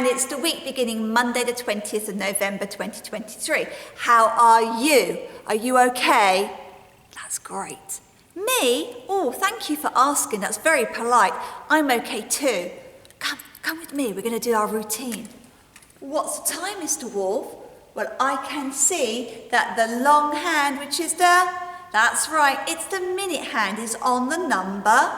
and it's the week beginning Monday the 20th of November 2023. How are you? Are you okay? That's great. Me? Oh, thank you for asking. That's very polite. I'm okay too. Come with me. We're going to do our routine. What's the time, Mr. Wolf? Well, I can see that the long hand, which is that's right, it's the minute hand, is on the number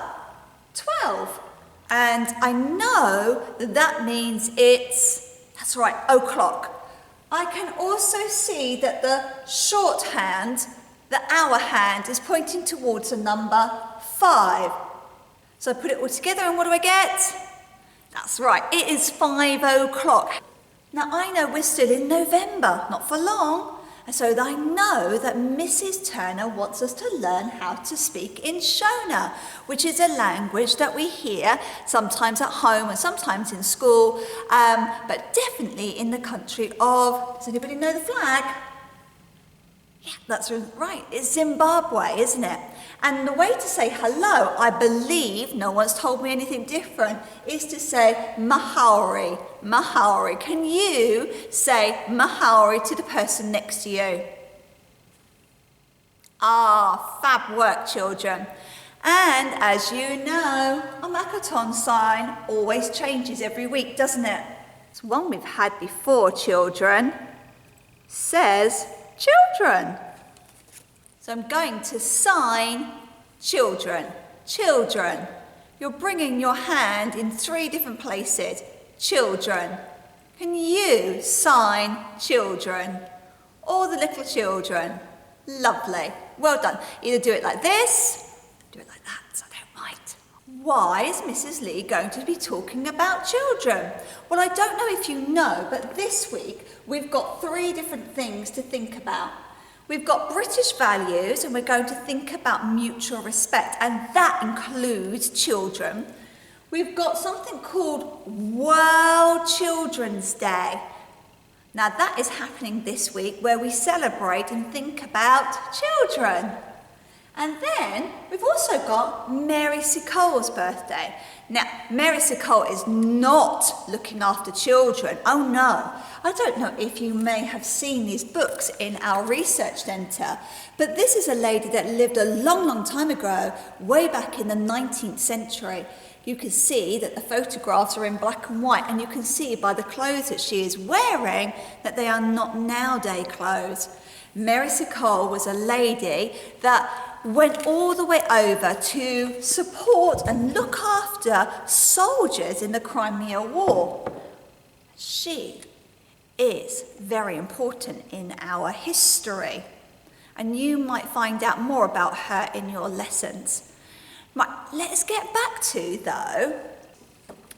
12. And I know that means that's right, o'clock. I can also see that the short hand, the hour hand, is pointing towards the number 5. So I put it all together and what do I get? That's right, it is 5 o'clock. Now I know we're still in November, not for long, and so I know that Mrs. Turner wants us to learn how to speak in Shona, which is a language that we hear sometimes at home and sometimes in school, but definitely in the country of, does anybody know the flag? Yeah, that's right, it's Zimbabwe, isn't it? And the way to say hello, I believe, no one's told me anything different, is to say Mahauri. Mahauri. Can you say Mahauri to the person next to you? Ah, fab work, children. And as you know, a Makaton sign always changes every week, doesn't it? It's one we've had before, children. Says children. So I'm going to sign children. Children. You're bringing your hand in 3 different places. Children. Can you sign children? All the little children. Lovely. Well done. Either do it like this, do it like that, so I don't mind. Why is Mrs. Lee going to be talking about children? Well, I don't know if you know, but this week we've got 3 different things to think about. We've got British values, and we're going to think about mutual respect, and that includes children. We've got something called World Children's Day. Now that is happening this week, where we celebrate and think about children. And then we've also got Mary Sicole's birthday. Now, Mary Sicole is not looking after children. Oh no. I don't know if you may have seen these books in our research centre, but this is a lady that lived a long, long time ago, way back in the 19th century. You can see that the photographs are in black and white, and you can see by the clothes that she is wearing that they are not nowadays clothes. Mary Sicole was a lady that went all the way over to support and look after soldiers in the Crimea War. She is very important in our history, and you might find out more about her in your lessons. Right, let's get back to, though,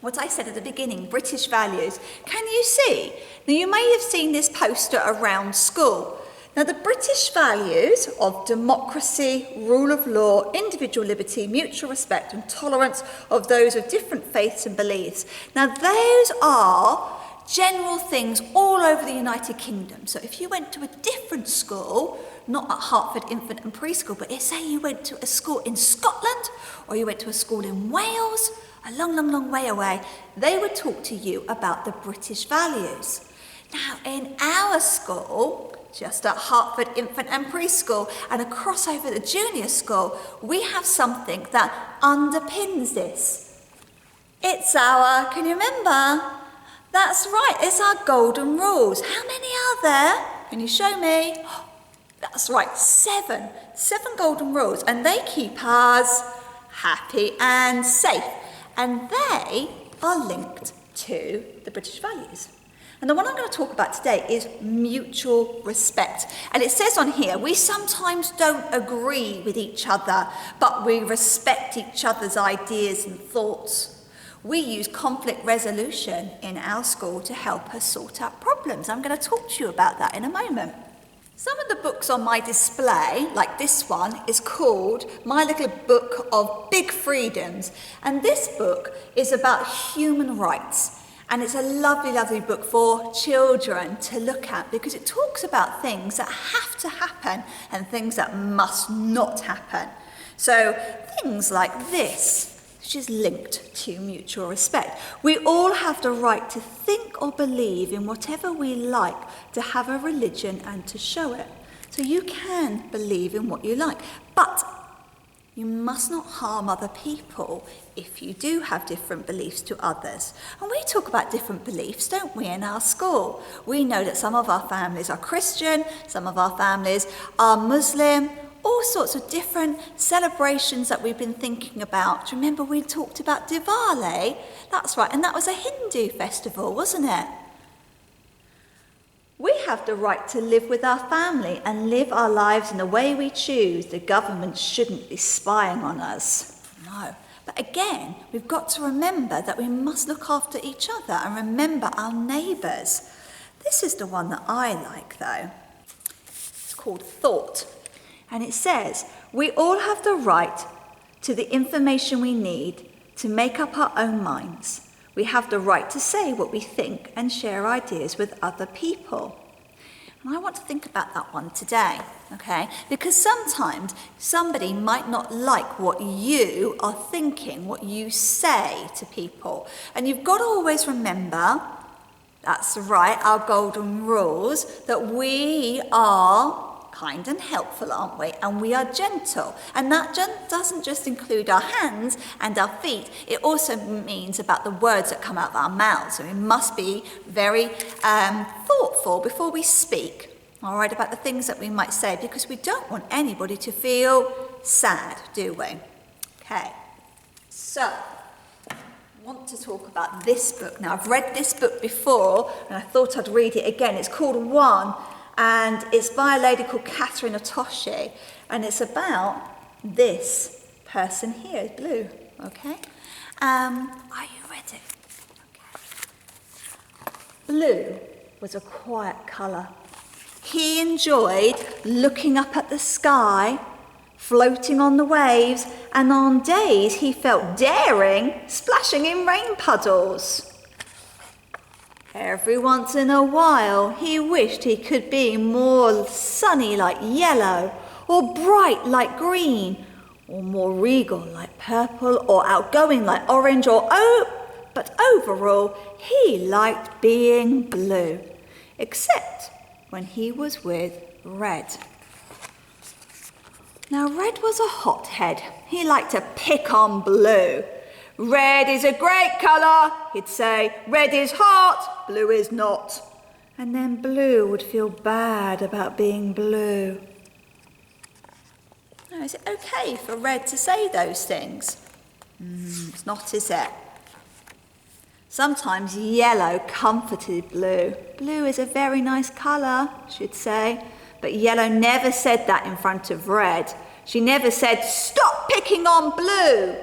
what I said at the beginning, British values. Can you see? Now, you may have seen this poster around school. Now, the British values of democracy, rule of law, individual liberty, mutual respect and tolerance of those of different faiths and beliefs. Now, those are general things all over the United Kingdom. So if you went to a different school, not at Hertford Infant and Preschool, but say you went to a school in Scotland, or you went to a school in Wales, a long, long, long way away, they would talk to you about the British values. Now, in our school, just at Hertford Infant and Preschool and across over the junior school, we have something that underpins this. It's our, can you remember? That's right, it's our golden rules. How many are there? Can you show me? That's right, 7. 7 golden rules, and they keep us happy and safe. And they are linked to the British values. And the one I'm going to talk about today is mutual respect. And it says on here, we sometimes don't agree with each other, but we respect each other's ideas and thoughts. We use conflict resolution in our school to help us sort out problems. I'm going to talk to you about that in a moment. Some of the books on my display, like this one, is called My Little Book of Big Freedoms. And this book is about human rights. And it's a lovely, lovely book for children to look at because it talks about things that have to happen and things that must not happen. So things like this. which is linked to mutual respect. We all have the right to think or believe in whatever we like, to have a religion and to show it. So you can believe in what you like, but you must not harm other people if you do have different beliefs to others. And we talk about different beliefs, don't we, in our school? We know that some of our families are Christian, some of our families are Muslim, all sorts of different celebrations that we've been thinking about. Remember we talked about Diwali? That's right, and that was a Hindu festival, wasn't it? We have the right to live with our family and live our lives in the way we choose. The government shouldn't be spying on us. No. But again, we've got to remember that we must look after each other and remember our neighbours. This is the one that I like, though. It's called Thought. And it says, we all have the right to the information we need to make up our own minds. We have the right to say what we think and share ideas with other people. And I want to think about that one today, okay? Because sometimes somebody might not like what you are thinking, what you say to people. And you've got to always remember, that's right, our golden rules, that we are kind and helpful, aren't we? And we are gentle. And that doesn't just include our hands and our feet. It also means about the words that come out of our mouths. So we must be very thoughtful before we speak, all right, about the things that we might say, because we don't want anybody to feel sad, do we? Okay, so I want to talk about this book. Now, I've read this book before, and I thought I'd read it again. It's called One. And it's by a lady called Kathryn Otoshi, and it's about this person here, blue, okay? Are you ready? Okay. Blue was a quiet colour. He enjoyed looking up at the sky, floating on the waves, and on days he felt daring, splashing in rain puddles. Every once in a while, he wished he could be more sunny like yellow, or bright like green, or more regal like purple, or outgoing like orange, but overall, he liked being blue, except when he was with Red. Now, Red was a hothead. He liked to pick on Blue. Red is a great colour, he'd say. Red is hot, blue is not. And then Blue would feel bad about being blue. Now, is it okay for Red to say those things? It's not, is it? Sometimes yellow comforted Blue. Blue is a very nice colour, she'd say. But Yellow never said that in front of Red. She never said, "Stop picking on Blue."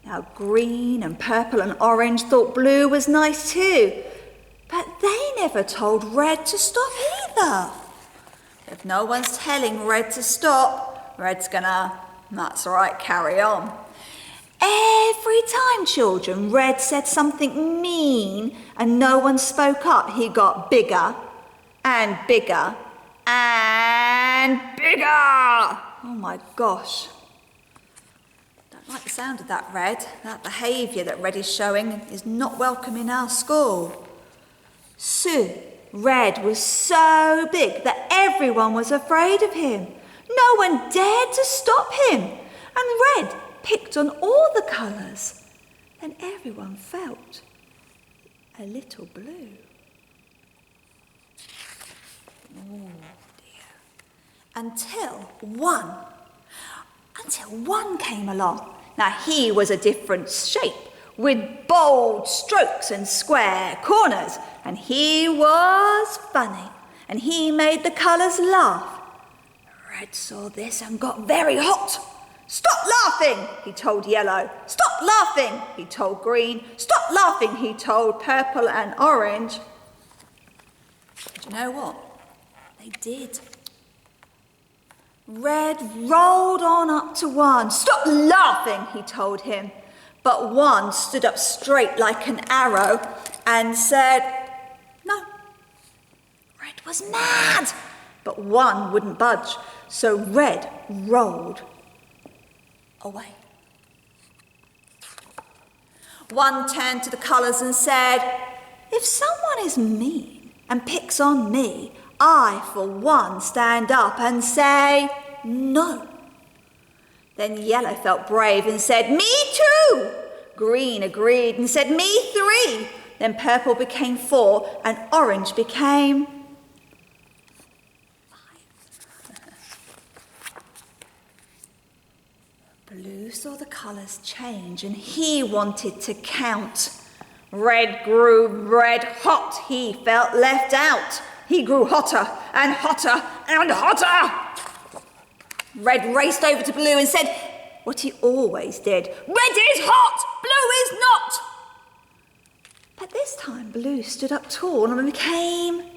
Now, Green and Purple and Orange thought Blue was nice too, but they never told Red to stop either. If no one's telling Red to stop, Red's gonna, that's right, carry on. Every time, children, Red said something mean and no one spoke up, he got bigger and bigger and bigger. Oh my gosh. I like the sound of that, Red. That behaviour that Red is showing is not welcome in our school. Red was so big that everyone was afraid of him. No one dared to stop him. And Red picked on all the colours. And everyone felt a little blue. Oh dear. Until one came along. Now, he was a different shape, with bold strokes and square corners, and he was funny, and he made the colours laugh. Red saw this and got very hot. "Stop laughing," he told Yellow. "Stop laughing," he told Green. "Stop laughing," he told Purple and Orange. Do you know what? They did. Red rolled on up to One. "Stop laughing," he told him. But One stood up straight like an arrow and said, "No." Red was mad, but One wouldn't budge, so Red rolled away. One turned to the colours and said, "If someone is mean and picks on me, I, for one, stand up and say, no." Then yellow felt brave and said, "Me too." Green agreed and said, "Me three." Then purple became 4 and orange became 5. Blue saw the colours change and he wanted to count. Red grew red hot. He felt left out. He grew hotter and hotter and hotter. Red raced over to Blue and said what he always did. "Red is hot, Blue is not." But this time Blue stood up tall and became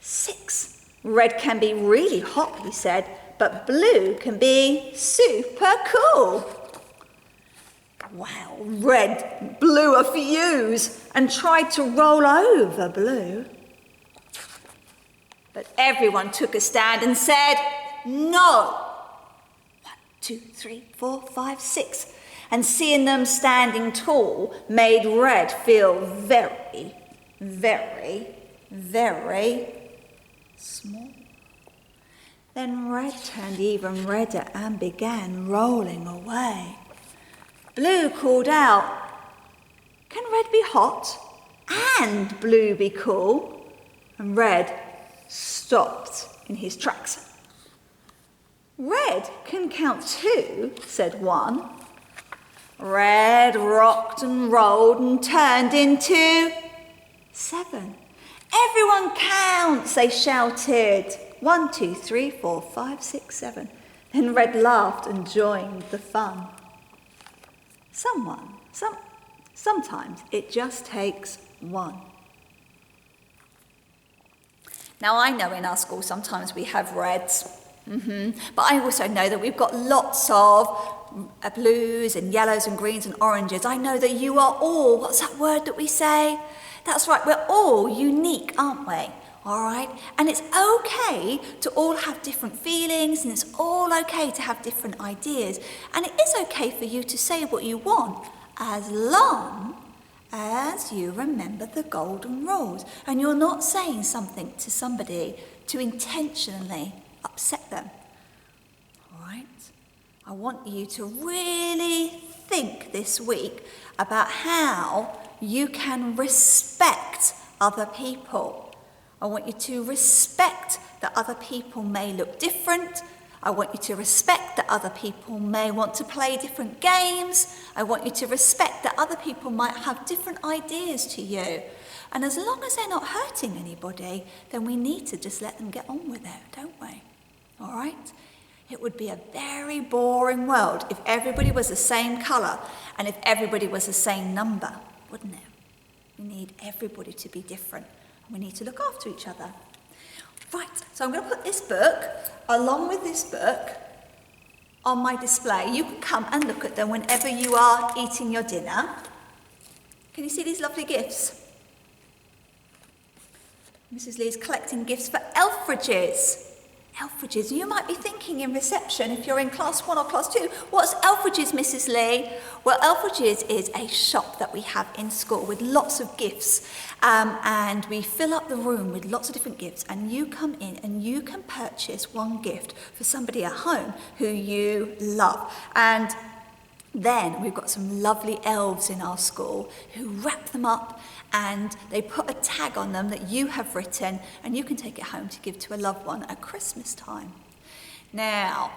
6. "Red can be really hot," he said, "but Blue can be super cool." Well, Red blew a fuse and tried to roll over Blue. But everyone took a stand and said, "No." 1, 2, 3, 4, 5, 6. And seeing them standing tall made Red feel very, very, very small. Then Red turned even redder and began rolling away. Blue called out, "Can Red be hot and Blue be cool?" And Red stopped in his tracks. "Red can count 2, said one. Red rocked and rolled and turned into 7. "Everyone counts," they shouted. 1, 2, 3, 4, 5, 6, 7. Then Red laughed and joined the fun. Sometimes it just takes one. Now I know in our school sometimes we have reds, but I also know that we've got lots of blues and yellows and greens and oranges. I know that you are all, what's that word that we say? That's right, we're all unique, aren't we? All right, and it's okay to all have different feelings, and it's all okay to have different ideas, and it is okay for you to say what you want as long as you remember the golden rules and you're not saying something to somebody to intentionally upset them. All right, I want you to really think this week about how you can respect other people. I want you to respect that other people may look different. I want you to respect that other people may want to play different games. I want you to respect that other people might have different ideas to you. And as long as they're not hurting anybody, then we need to just let them get on with it, don't we? All right? It would be a very boring world if everybody was the same colour and if everybody was the same number, wouldn't it? We need everybody to be different. We need to look after each other. Right, so I'm going to put this book, along with this book, on my display. You can come and look at them whenever you are eating your dinner. Can you see these lovely gifts? Mrs. Lee's collecting gifts for Elfridges. Elfridges. You might be thinking in reception, if you're in class 1 or class 2, what's Elfridges, Mrs. Lee? Well, Elfridges is a shop that we have in school with lots of gifts, and we fill up the room with lots of different gifts, and you come in and you can purchase one gift for somebody at home who you love. And then we've got some lovely elves in our school who wrap them up and they put a tag on them that you have written, and you can take it home to give to a loved one at Christmas time. Now,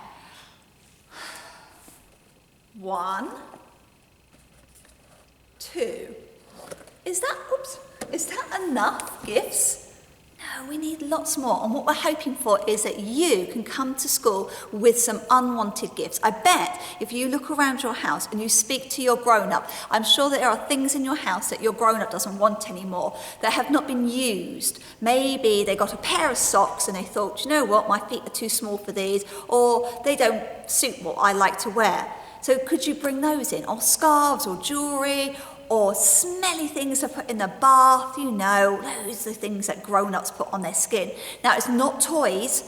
1, 2. Is that enough gifts? No, we need lots more. And what we're hoping for is that you can come to school with some unwanted gifts. I bet if you look around your house and you speak to your grown-up, I'm sure that there are things in your house that your grown-up doesn't want anymore, that have not been used. Maybe they got a pair of socks and they thought, you know what, my feet are too small for these, or they don't suit what I like to wear. So could you bring those in? Or scarves or jewellery, or smelly things to put in the bath, you know, those are the things that grown-ups put on their skin. Now, it's not toys,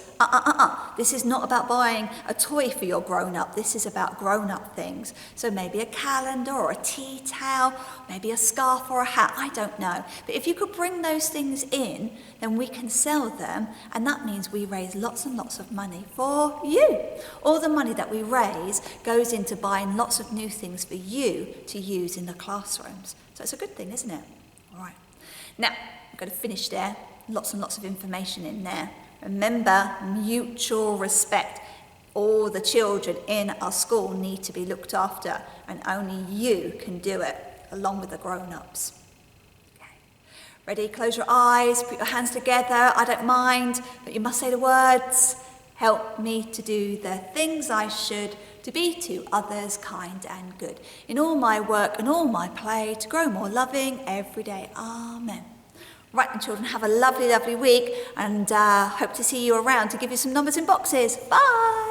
This is not about buying a toy for your grown-up. This is about grown-up things. So maybe a calendar or a tea towel, maybe a scarf or a hat, I don't know. But if you could bring those things in, then we can sell them, and that means we raise lots and lots of money for you. All the money that we raise goes into buying lots of new things for you to use in the classrooms. So it's a good thing, isn't it? All right. Now, I'm going to finish there. Lots and lots of information in there. Remember, mutual respect. All the children in our school need to be looked after, and only you can do it, along with the grown-ups. Okay. Ready? Close your eyes, put your hands together. I don't mind, but you must say the words. Help me to do the things I should, to be to others kind and good. In all my work and all my play, to grow more loving every day. Amen. Right then, children, have a lovely, lovely week, and hope to see you around to give you some numbers in boxes. Bye!